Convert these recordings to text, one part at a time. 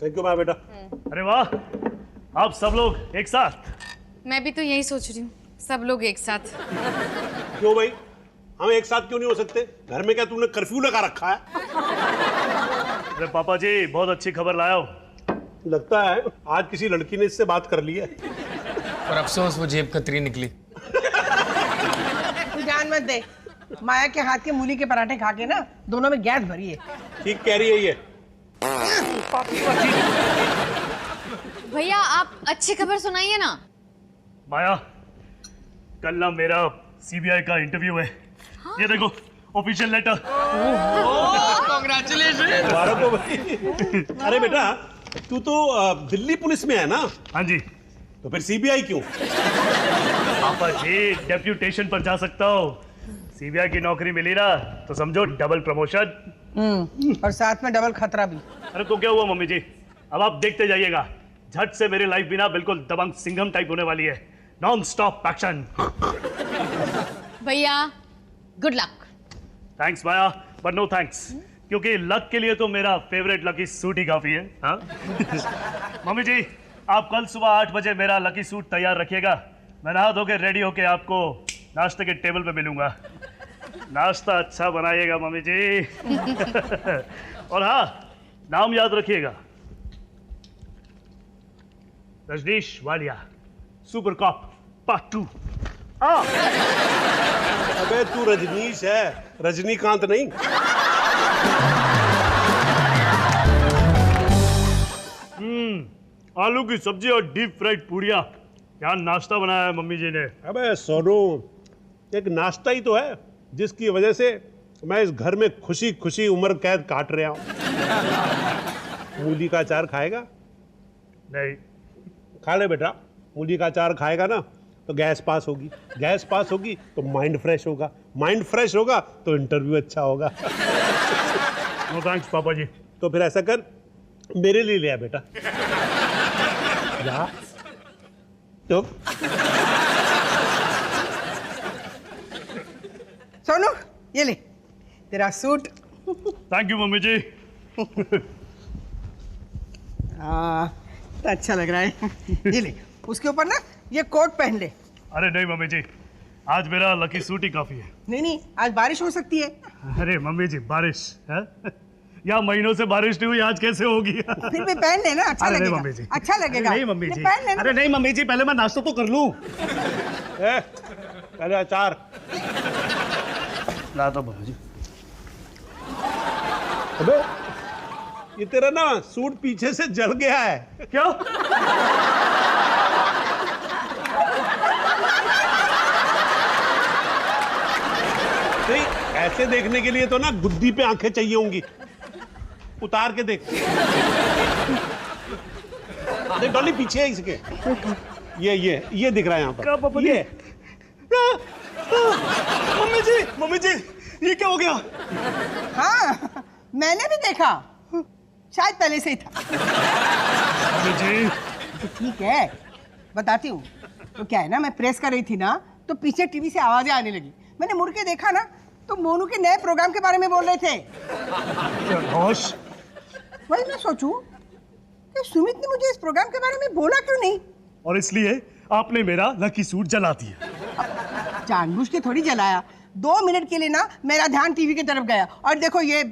Thank you माँ बेटा। अरे वाह, आप सब लोग एक साथ। मैं भी तो यही सोच रही हूँ, सब लोग एक साथ। क्यों भाई, हम एक साथ क्यों नहीं हो सकते? घर में क्या तूने कर्फ्यू लगा रखा है? अरे पापा जी, बहुत अच्छी खबर लाया हो। लगता है आज किसी लड़की ने इससे बात कर ली है। और अफसोस वो जेब कतरी निकली। तू ध्यान मत दे, माया के हाथ के मूली के पराठे खा के ना दोनों में गैस भरी है। ठीक कह रही है ये। भैया आप अच्छी खबर सुनाइए ना। माया, कल ना मेरा सीबीआई का इंटरव्यू है। हाँ? ये देखो ऑफिशियल लेटर। कांग्रेचुलेशन। मुबारक हो भाई। अरे बेटा, तू तो दिल्ली पुलिस में है ना? हाँ जी। तो फिर सीबीआई क्यों? पापा जी, डेप्यूटेशन पर जा सकता हूँ। सीबीआई की नौकरी मिली ना तो समझो डबल प्रमोशन। और साथ में डबल खतरा भी। अरे तो क्या हुआ मम्मी जी, अब आप देखते जाइएगा, झट से मेरी लाइफ भी ना बिल्कुल दबंग सिंघम टाइप होने वाली है। Non stop action. भैया गुड लक। थैंक्स माया, पर नो थैंक्स, क्योंकि लक के लिए तो मेरा फेवरेट लकी सूट ही काफी है। हाँ? मम्मी जी, आप कल सुबह 8 बजे मेरा लकी सूट तैयार रखिएगा। मैं नहा धो के रेडी होके आपको नाश्ते के टेबल पे मिलूंगा। नाश्ता अच्छा बनाइएगा मम्मी जी। और हाँ, नाम याद रखिएगा, Rajneesh Walia, super cop part 2। अबे तू रजनीश है, रजनीकांत नहीं। आलू की सब्जी और डीप फ्राइड पूड़ियाँ, क्या नाश्ता बनाया है मम्मी जी ने। अबे सोनू, एक नाश्ता ही तो है जिसकी वजह से मैं इस घर में खुशी खुशी उम्र कैद काट रहा हूँ। मूली का अचार खाएगा? नहीं। खा ले बेटा, मूली का अचार खाएगा ना तो गैस पास होगी, गैस पास होगी तो माइंड फ्रेश होगा, माइंड फ्रेश होगा तो इंटरव्यू अच्छा होगा। नो थैंक्स पापा जी। तो फिर ऐसा कर, मेरे लिए ले आ बेटा। जा तो सोनू ये ले तेरा सूट। थैंक यू मम्मी जी। हाँ तो अच्छा लग रहा है। ये ले, उसके ऊपर ना ये कोट पहन ले। अरे नहीं मम्मी जी, आज मेरा लकी सूट ही काफी है। नहीं नहीं, आज बारिश हो सकती है। अरे मम्मी जी, बारिश है? या महीनों से बारिश नहीं हुई, आज कैसे होगी? फिर भी पहन लेना, अच्छा अरे लगेगा। नहीं मम्मी जी, अच्छा लगेगा। नहीं मम्मी जी, पहन लेना। अरे नहीं मम्मी जी, पहले मैं नाश्ता तो कर लूं। पहले अचार ला तो मम्मी जी। अबे ये तेरा ना सूट पीछे से जल गया है। क्या? नहीं, ऐसे देखने के लिए तो ना गुद्दी पे आंखें चाहिए होंगी। उतार के देख। देख डॉली, पीछे है इसके। ये दिख रहा है यहाँ पर। क्या पापा जी? ये मम्मी जी, ये क्या हो गया? हाँ मैंने भी देखा, शायद पहले से ही था। मम्मी जी, तो ठीक है, बताती हूँ। तो क्या है ना, मैं प्रेस कर रही थी ना तो पीछे टीवी से आवाजें आने लगी। मैंने मुड़ के देखा ना तो मोनू के नए प्रोग्राम के बारे में बोल रहे थे। होश। वही मैं सोचूं कि सुमित ने मुझे इस प्रोग्राम के बारे में बोला क्यों नहीं। और इसलिए आपने मेरा लकी सूट जला दिया। जानबूझ के थोड़ी जलाया, 2 मिनट के लिए ना मेरा ध्यान टीवी की तरफ गया और देखो ये,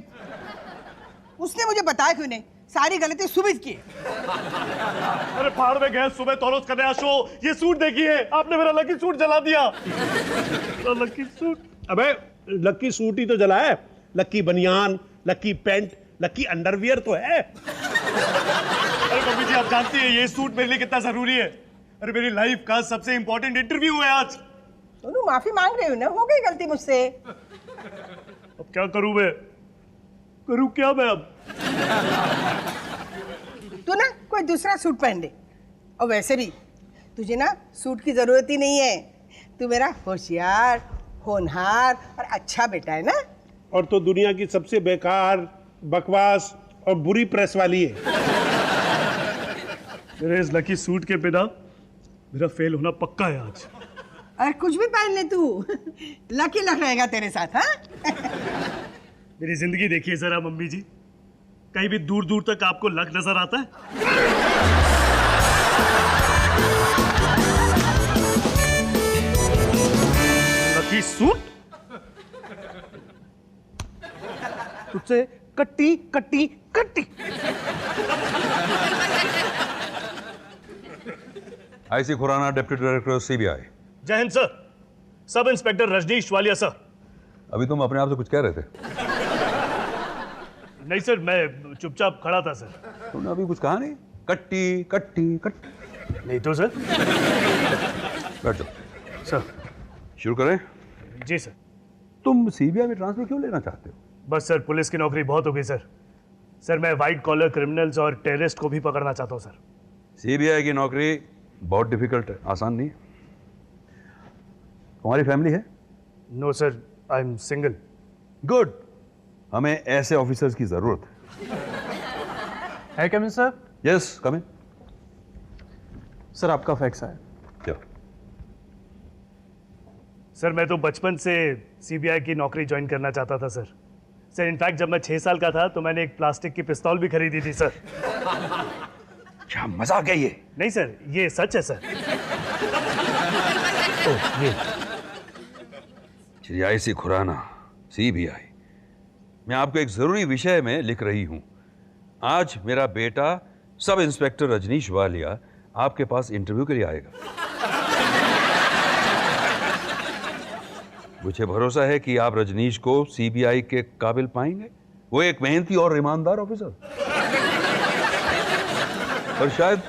उसने मुझे बताया क्यों नहीं, सारी गलती सुमित की। अरे फाड़ में गए सुबह तौलोस का नया शो, ये सूट देखिए, आपने मेरा लकी सूट जला दिया। Lucky suit? अबे लकी सूट ही तो जला है, लकी बनियान, लकी पैंट, लकी अंडरवियर तो है। अरे मम्मी जी, आप जानती हैं ये सूट मेरे लिए कितना जरूरी है। अरे मेरी लाइफ का सबसे इंपॉर्टेंट इंटरव्यू है आज। सोनू माफी मांग रही हूँ ना, हो गई गलती मुझसे। अब क्या करूं मैं? करूं क्या मैं अब? तू ना कोई दूसरा सूट पहन ले। और वैसे भी तुझे ना सूट की जरूरत ही नहीं है, तू मेरा होशियार, होनहार और अच्छा बेटा है ना। और तो दुनिया की सबसे बेकार, बकवास और बुरी प्रेस वाली है। मेरे इस लकी सूट के बिना मेरा फेल होना पक्का है आज। और कुछ भी पहन ले तू, लकी लग रहेगा तेरे साथ। हाँ मेरी जिंदगी देखिए जरा मम्मी जी, कहीं भी दूर दूर तक आपको लक नजर आता है? Lucky suit? तुझसे कट्टी कट्टी कट्टी। IC Khurana, deputy director CBI. जय हिंद sir. Sub inspector Rajnish Walia sir. अभी तुम अपने आप से कुछ कह रहे थे? नहीं सर, मैं चुपचाप खड़ा था सर। तुमने अभी कुछ कहा नहीं? कट्टी कट्टी कट्टी। नहीं तो सर। बैठ जाओ। सर। शुरू करें? जी सर। तुम सीबीआई में ट्रांसफर क्यों लेना चाहते हो? बस सर, पुलिस की नौकरी बहुत हो गई सर। सर, मैं वाइट कॉलर क्रिमिनल्स और टेररिस्ट को भी पकड़ना चाहता हूँ सर। सीबीआई की नौकरी बहुत डिफिकल्ट है, आसान नहीं। तुम्हारी फैमिली है? No sir, I am single. Good, हमें ऐसे ऑफिसर्स की जरूरत है कमिन सर। है। Yes, come in. सर आपका फैक्स है। क्या? सर, मैं तो बचपन से सीबीआई की नौकरी ज्वाइन करना चाहता था सर। सर, इनफैक्ट जब मैं 6 साल का था तो मैंने एक प्लास्टिक की पिस्तौल भी खरीदी थी सर। क्या मजाक है ये? नहीं सर, ये सच है सर। ओह, ये श्री आईसी खुराना, सीबीआई, मैं आपको एक जरूरी विषय में लिख रही हूं। आज मेरा बेटा सब इंस्पेक्टर रजनीश वालिया आपके पास इंटरव्यू के लिए आएगा। मुझे भरोसा है कि आप रजनीश को सीबीआई के काबिल पाएंगे। वो एक मेहनती और ईमानदार ऑफिसर। पर शायद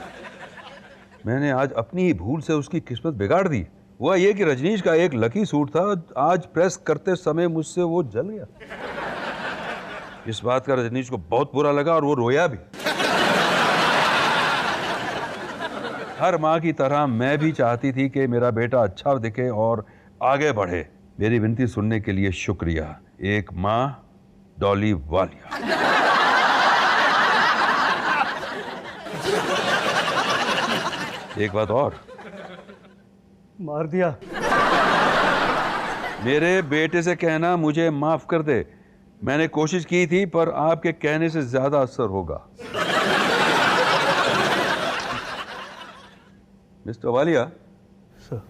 मैंने आज अपनी ही भूल से उसकी किस्मत बिगाड़ दी। वो ये कि रजनीश का एक लकी सूट था, आज प्रेस करते समय मुझसे वो जल गया। इस बात का रजनीश को बहुत बुरा लगा और वो रोया भी। हर माँ की तरह मैं भी चाहती थी कि मेरा बेटा अच्छा दिखे और आगे बढ़े। मेरी विनती सुनने के लिए शुक्रिया। एक माँ, डॉली वालिया। एक बात और, मार दिया। मेरे बेटे से कहना मुझे माफ कर दे। मैंने कोशिश की थी पर आपके कहने से ज्यादा असर होगा। मिस्टर वालिया, सर,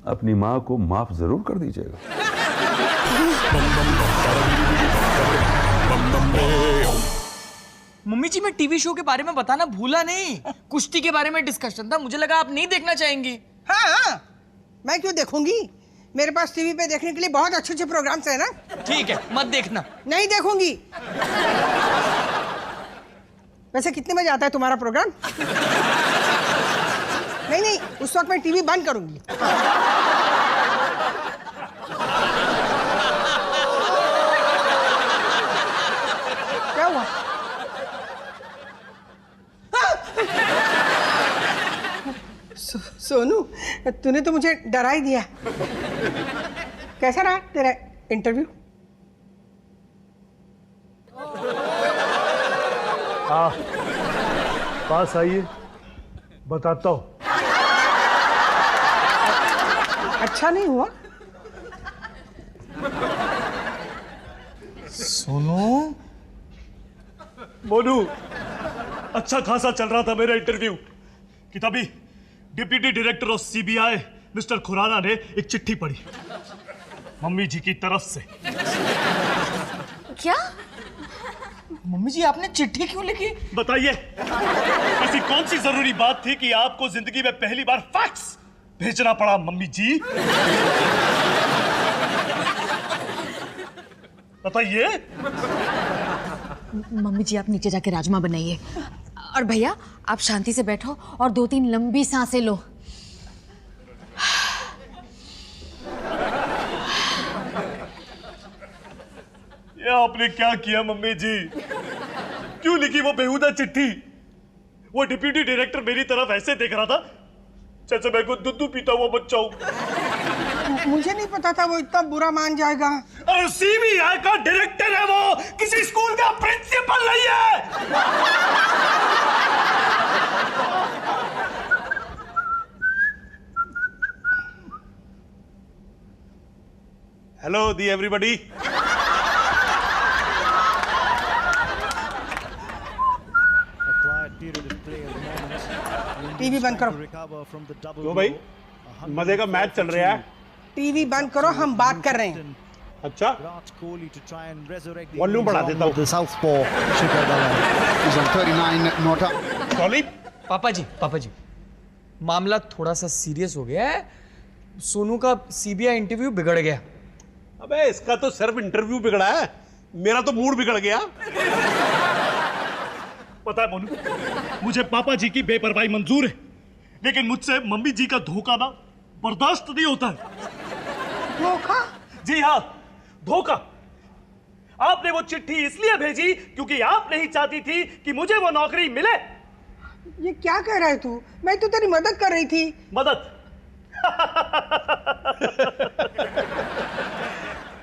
अपनी माँ को माफ जरूर कर दीजिएगा। मम्मी जी, मैं टीवी शो के बारे में बताना भूला नहीं। कुश्ती के बारे में डिस्कशन था, मुझे लगा आप नहीं देखना चाहेंगी। हाँ हाँ, मैं क्यों देखूंगी? मेरे पास टीवी पे देखने के लिए बहुत अच्छे अच्छे प्रोग्राम्स हैं ना। ठीक है, मत देखना। नहीं देखूंगी। वैसे कितने बजे आता है तुम्हारा प्रोग्राम? नहीं, उस वक्त मैं टीवी बंद करूंगी। क्या हुआ? सोनू, तूने तो मुझे डरा ही दिया। कैसा रहा तेरा इंटरव्यू? पास आइए, बताता हूँ। अच्छा नहीं हुआ? सुनो मोनू, अच्छा खासा चल रहा था मेरा इंटरव्यू कि तभी deputy director of CBI mister Khurana ने एक चिट्ठी पढ़ी मम्मी जी की तरफ से। क्या? मम्मी जी, आपने चिट्ठी क्यों लिखी? बताइए, ऐसी कौन सी जरूरी बात थी कि आपको जिंदगी में पहली बार फैक्स भेजना पड़ा मम्मी जी? बताइए। मम्मी जी, आप नीचे जाके राजमा बनाइए। और भैया, आप शांति से बैठो और 2-3 लंबी सांसें लो। ये आपने क्या किया मम्मी जी? क्यों लिखी वो बेहुदा चिट्ठी? वो डिप्टी डायरेक्टर मेरी तरफ ऐसे देख रहा था जैसे मैं को दूध पीता हुआ बच्चा हूं। मुझे नहीं पता था वो इतना बुरा मान जाएगा। और सीबीआई का डायरेक्टर है वो, किसी स्कूल का प्रिंसिपल नहीं है। हेलो दी एवरीबॉडी। टीवी बंद करो। क्यों भाई, मजे का मैच चल रहा है। टीवी बंद करो, हम बात कर रहे हैं। अच्छा, वॉल्यूम बढ़ा देता हूँ। The southpaw Shikhar Dhawan is on 39 not out. सॉली, पापा जी, मामला थोड़ा सा सीरियस हो गया है। सोनू का सीबीआई इंटरव्यू बिगड़ गया। अबे इसका तो सिर्फ इंटरव्यू बिगड़ा है, मेरा तो मूड बिगड़ गया। पता है मोनू, मुझे पापा जी की बेपरवाही मंजूर है, लेकिन मुझसे मम्मी जी का धोखा ना बर्दाश्त नहीं होता है। धोखा? जी हाँ, धोखा। आपने वो चिट्ठी इसलिए भेजी क्योंकि आप नहीं चाहती थी कि मुझे वो नौकरी मिले। ये क्या कह रहा है तू? मैं तो तेरी मदद कर रही थी। मदद?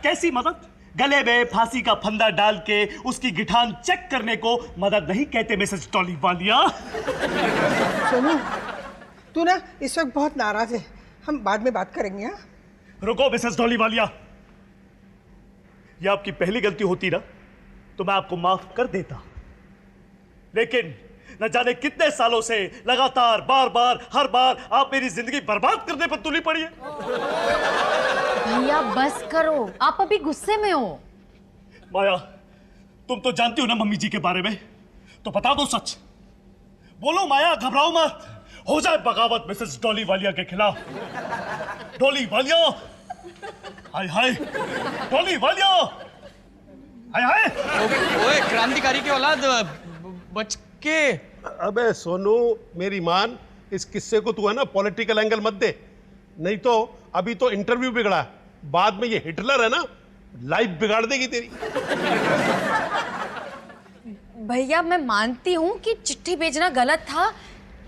कैसी मदद? गले में फांसी का फंदा डाल के उसकी गिठान चेक करने को मदद नहीं कहते मिसेस डॉली वालिया। सोनू, तू ना इस वक्त बहुत नाराज है, हम बाद में बात करेंगे। हाँ, रुको मिसेस डॉली वालिया, ये आपकी पहली गलती होती ना तो मैं आपको माफ कर देता, लेकिन न जाने कितने सालों से लगातार बार बार हर बार आप मेरी जिंदगी बर्बाद करने पर तुली पड़ी है। भैया बस करो, आप अभी गुस्से में हो। माया, तुम तो जानती हो ना मम्मी जी के बारे में, तो बता दो सच। बोलो माया, घबराओ मत, हो जाए बगावत मिसेस डॉली वालिया के खिलाफ। डॉली वालिया, हाय हाय, डॉली वालिया, हाय हाय। ओए क्रांतिकारी की औलाद, बच के। अबे सोनू मेरी मान, इस किस्से को तू है ना पॉलिटिकल एंगल मत दे, नहीं तो अभी तो इंटरव्यू बिगड़ा, बाद में ये हिटलर है ना लाइफ बिगाड़ देगी तेरी। भैया मैं मानती हूँ कि चिट्ठी भेजना गलत था,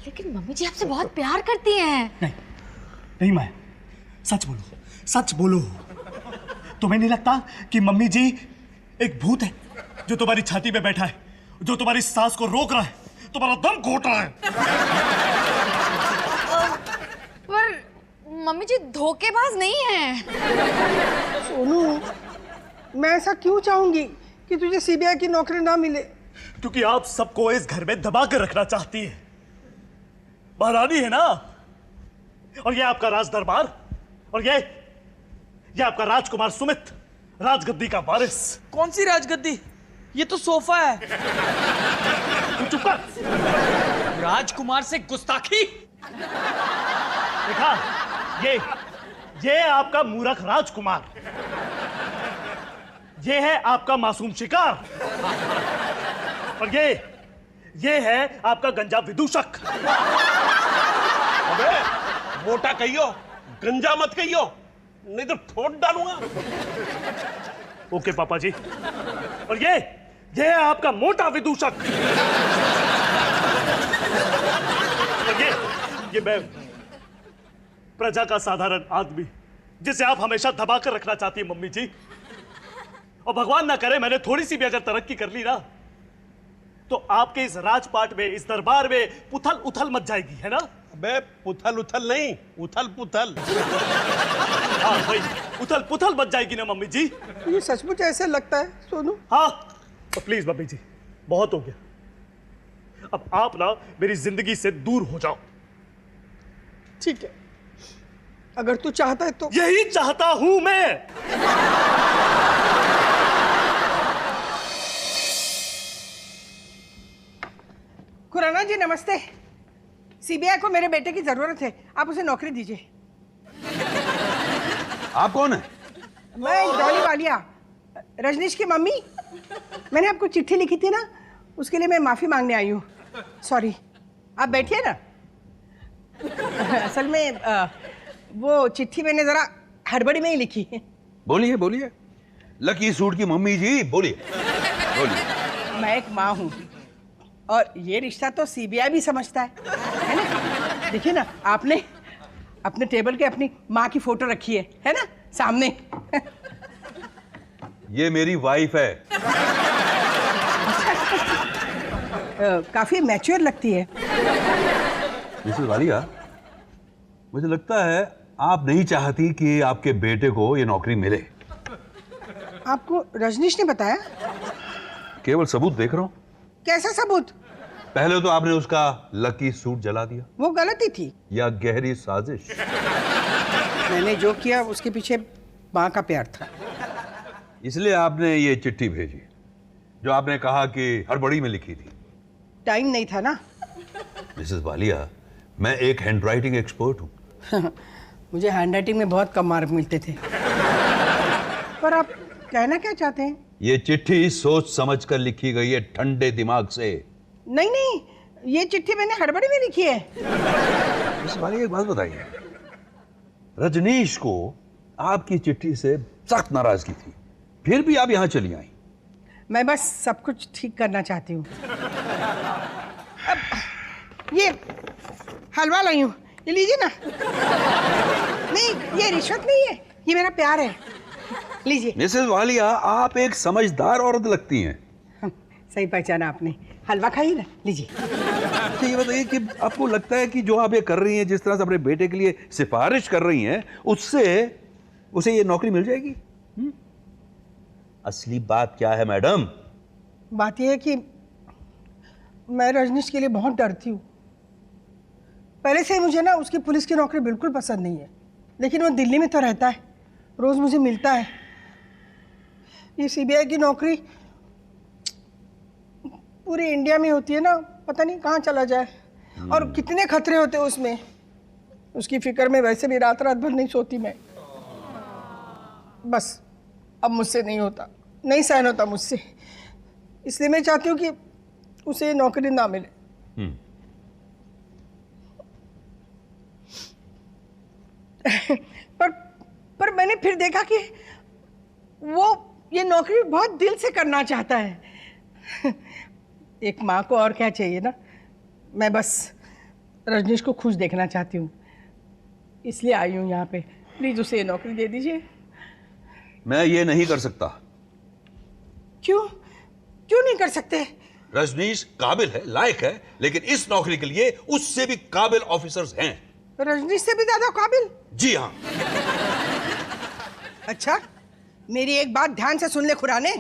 लेकिन मम्मी जी आपसे बहुत प्यार करती हैं। नहीं माया, सच बोलो, सच बोलो। तुम्हें नहीं लगता कि मम्मी जी एक भूत है जो तुम्हारी छाती पे बैठा है, जो तुम्हारी सांस को रोक रहा है, तुम्हारा दम घोट रहा है? पर मम्मी जी धोखेबाज नहीं है। सोनू, मैं ऐसा क्यों चाहूंगी कि तुझे सीबीआई की नौकरी ना मिले? क्योंकि आप सबको इस घर में दबा कर रखना चाहती है। महारानी है ना, और ये आपका राज दरबार, और ये आपका राजकुमार सुमित, राजगद्दी का वारिस। कौन सी राजगद्दी? ये तो सोफा है। तू चुप कर। राजकुमार से गुस्ताखी। देखा, ये आपका मूर्ख राजकुमार, ये है आपका मासूम शिकार, और ये है आपका गंजा विदूषक। अबे मोटा कहियो, गंजा मत कहियो, नहीं तो ठोट डालूंगा। ओके पापा जी। और ये है आपका मोटा विदूषक, और ये मैं प्रजा का साधारण आदमी, जिसे आप हमेशा दबा कर रखना चाहती है मम्मी जी। और भगवान ना करे मैंने थोड़ी सी भी अगर तरक्की कर ली ना, तो आपके इस राजपाट में, इस दरबार में पुथल उथल मच जाएगी, है ना? अबे पुथल उथल नहीं, उथल पुथल। हाँ भाई, उथल पुथल मच जाएगी ना मम्मी जी। ये सचमुच ऐसे लगता है सोनू? हाँ तो प्लीज मम्मी जी, बहुत हो गया, अब आप ना मेरी जिंदगी से दूर हो जाओ। ठीक है, अगर तू चाहता है तो। यही चाहता हूं मैं। खुराना जी नमस्ते। सीबीआई को मेरे बेटे की जरूरत है, आप उसे नौकरी दीजिए। आप कौन है? मैं डॉली वालिया, रजनीश की मम्मी। मैंने आपको चिट्ठी लिखी थी ना, उसके लिए मैं माफी मांगने आई हूँ। सॉरी, आप बैठिए ना। असल में वो चिट्ठी मैंने जरा हड़बड़ी में ही लिखी है। बोलिए बोलिए, लकी सूट की मम्मी जी, बोलिए बोलिए। मैं एक माँ हूँ, और ये रिश्ता तो सीबीआई भी समझता है ना? देखिए ना, आपने अपने टेबल के अपनी माँ की फोटो रखी है ना सामने। ये मेरी वाइफ है। काफी मैच्योर लगती है। मिसेस वालिया, मुझे लगता है आप नहीं चाहती कि आपके बेटे को ये नौकरी मिले। आपको रजनीश ने बताया? केवल सबूत देख रहा हूं। कैसा सबूत? पहले तो आपने उसका लकी सूट जला दिया। वो गलती थी। या गहरी साजिश? मैंने जो किया उसके पीछे माँ का प्यार था। इसलिए आपने ये चिट्ठी भेजी जो आपने कहा कि हड़बड़ी में लिखी थी। टाइम नहीं था ना। मिसेस वालिया, मैं एक हैंडराइटिंग एक्सपर्ट हूँ। मुझे हैंडराइटिंग में बहुत कम मार्क मिलते थे। पर आप कहना क्या चाहते हैं? ये चिट्ठी सोच समझ कर लिखी गई है, ठंडे दिमाग से। नहीं नहीं, ये चिट्ठी मैंने हड़बड़ी में लिखी है। मिसेस वालिया, एक बात बताइए, रजनीश को आपकी चिट्ठी से सख्त नाराजगी थी, फिर भी आप यहाँ चली आई। मैं बस सब कुछ ठीक करना चाहती हूँ। अब ये हलवा लाई हूँ, ये लीजिए ना। नहीं, ये रिश्वत नहीं है, ये मेरा प्यार है। लीजिए। मिसेस वालिया, आप एक समझदार औरत लगती हैं। सही पहचाना आपने। हलवा खाइए ना, लीजिए। तो ये बताइए कि आपको लगता है कि जो आप ये कर रही हैं, जिस तरह से अपने बेटे के लिए सिफारिश कर रही हैं, उससे उसे ये नौकरी मिल जाएगी? असली बात क्या है मैडम? बात यह है कि मैं रजनीश के लिए बहुत डरती हूँ। पहले से ही मुझे ना उसकी पुलिस की नौकरी बिल्कुल पसंद नहीं है, लेकिन वो दिल्ली में तो रहता है, रोज मुझे मिलता है। ये सीबीआई की नौकरी पूरे इंडिया में होती है ना, पता नहीं कहाँ चला जाए और कितने खतरे होते हैं उसमें। उसकी फिक्र में वैसे भी रात रात भर नहीं सोती मैं। बस अब मुझसे नहीं होता, नहीं सहन होता मुझसे, इसलिए मैं चाहती हूँ कि उसे नौकरी ना मिले। पर मैंने फिर देखा कि वो ये नौकरी बहुत दिल से करना चाहता है। एक माँ को और क्या चाहिए ना। मैं बस रजनीश को खुश देखना चाहती हूँ, इसलिए आई हूँ यहाँ पे। प्लीज उसे ये नौकरी दे दीजिए। मैं ये नहीं कर सकता। क्यों? क्यों नहीं कर सकते? रजनीश काबिल है, लायक है, लेकिन इस नौकरी के लिए उससे भी काबिल ऑफिसर्स हैं। रजनीश से भी ज्यादा काबिल? जी हाँ। अच्छा, मेरी एक बात ध्यान से सुन ले खुराने।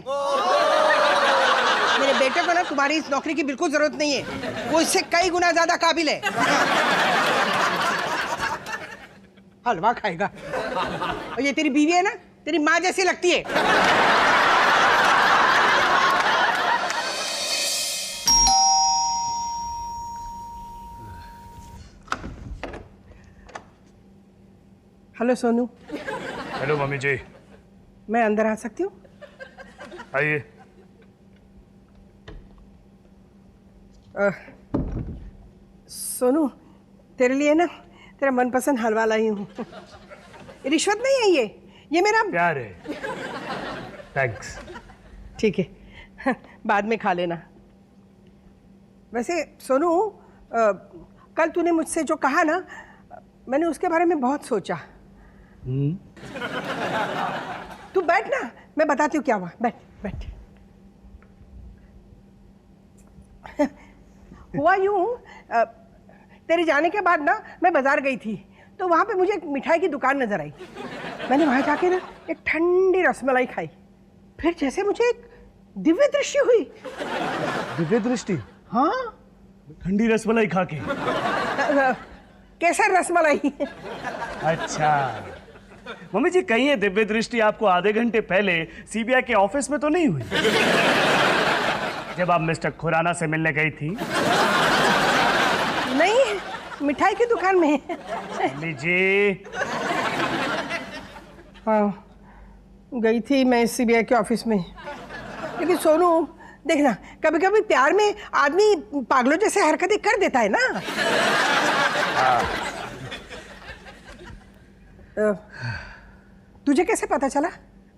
मेरे बेटे को ना तुम्हारी इस नौकरी की बिल्कुल जरूरत नहीं है, वो इससे कई गुना ज्यादा काबिल है। हलवा खाएगा। और ये तेरी बीवी है ना, तेरी माँ जैसी लगती है। हेलो सोनू। हेलो मम्मी जी। मैं अंदर आ सकती हूँ? आइए। सोनू, तेरे लिए ना तेरा मनपसंद हलवा लाई हूँ। रिश्वत नहीं है ये मेरा प्यार है। थैंक्स। ठीक है, बाद में खा लेना। वैसे सोनू, कल तूने मुझसे जो कहा ना, मैंने उसके बारे में बहुत सोचा। तू बैठ ना, मैं बताती हूँ क्या हुआ। बैठ बैठ। हुआ यूं, तेरे जाने के बाद ना मैं बाजार गई थी, तो वहाँ पे मुझे एक मिठाई की दुकान नजर आई। मैंने वहाँ जाके ना एक ठंडी रसमलाई खाई, फिर जैसे मुझे एक दिव्य दृष्टि हुई। दिव्य दृष्टि? हाँ, ठंडी रसमलाई खा के? केसर रसमलाई। अच्छा मम्मी जी, कहीं ये दिव्य दृष्टि आपको आधे घंटे पहले सीबीआई के ऑफिस में तो नहीं हुई, जब आप मिस्टर खुराना से मिलने गई थी? नहीं, मिठाई की दुकान में। मम्मी जी। हाँ, गई थी मैं सीबीआई के ऑफिस में। लेकिन सोनू देखना, कभी कभी प्यार में आदमी पागलों जैसे हरकतें कर देता है ना। तुझे कैसे पता चला?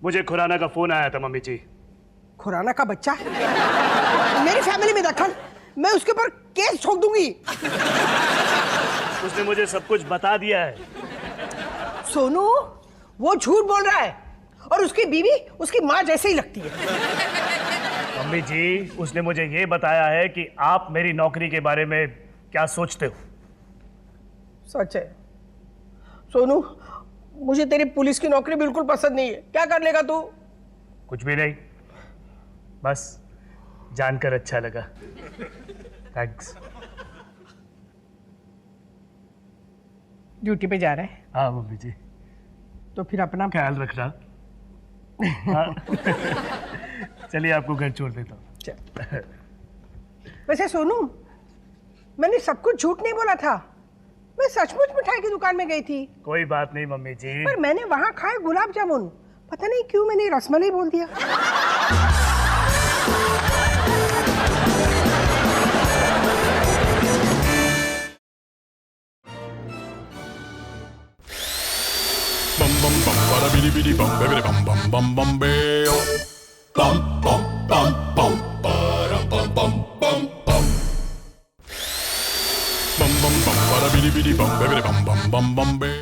मुझे खुराना का फोन आया था मम्मी जी। खुराना का बच्चा मेरी फैमिली में दखल, मैं उसके ऊपर केस ठोक दूंगी। उसने मुझे सब कुछ बता दिया है। सोनू, वो झूठ बोल रहा है और उसकी बीवी उसकी माँ जैसे ही लगती है। मम्मी जी, उसने मुझे ये बताया है कि आप मेरी नौकरी के बारे में क्या सोचते हो। सच है सोनू, मुझे तेरी पुलिस की नौकरी बिल्कुल पसंद नहीं है। क्या कर लेगा तू? कुछ भी नहीं, बस जानकर अच्छा लगा। थैंक्स। ड्यूटी पे जा रहा है हाँ मम्मी जी, तो फिर अपना ख्याल रखना। हाँ। चलिए आपको घर छोड़ देता हूँ। वैसे सोनू, मैंने सब कुछ झूठ नहीं बोला था। मैं सचमुच मिठाई की दुकान में गई थी, कोई बात नहीं मम्मी जी। पर मैंने वहां खाए गुलाब जामुन। पता नहीं क्यों मैंने रसमलाई बोल दिया। bum bum bum bada bidi bidi bum baby bum bum bum bum beo bum bum bum bum bada bum bum bum bum bum bum bum bada bidi bidi bum baby bum bum bum bum beo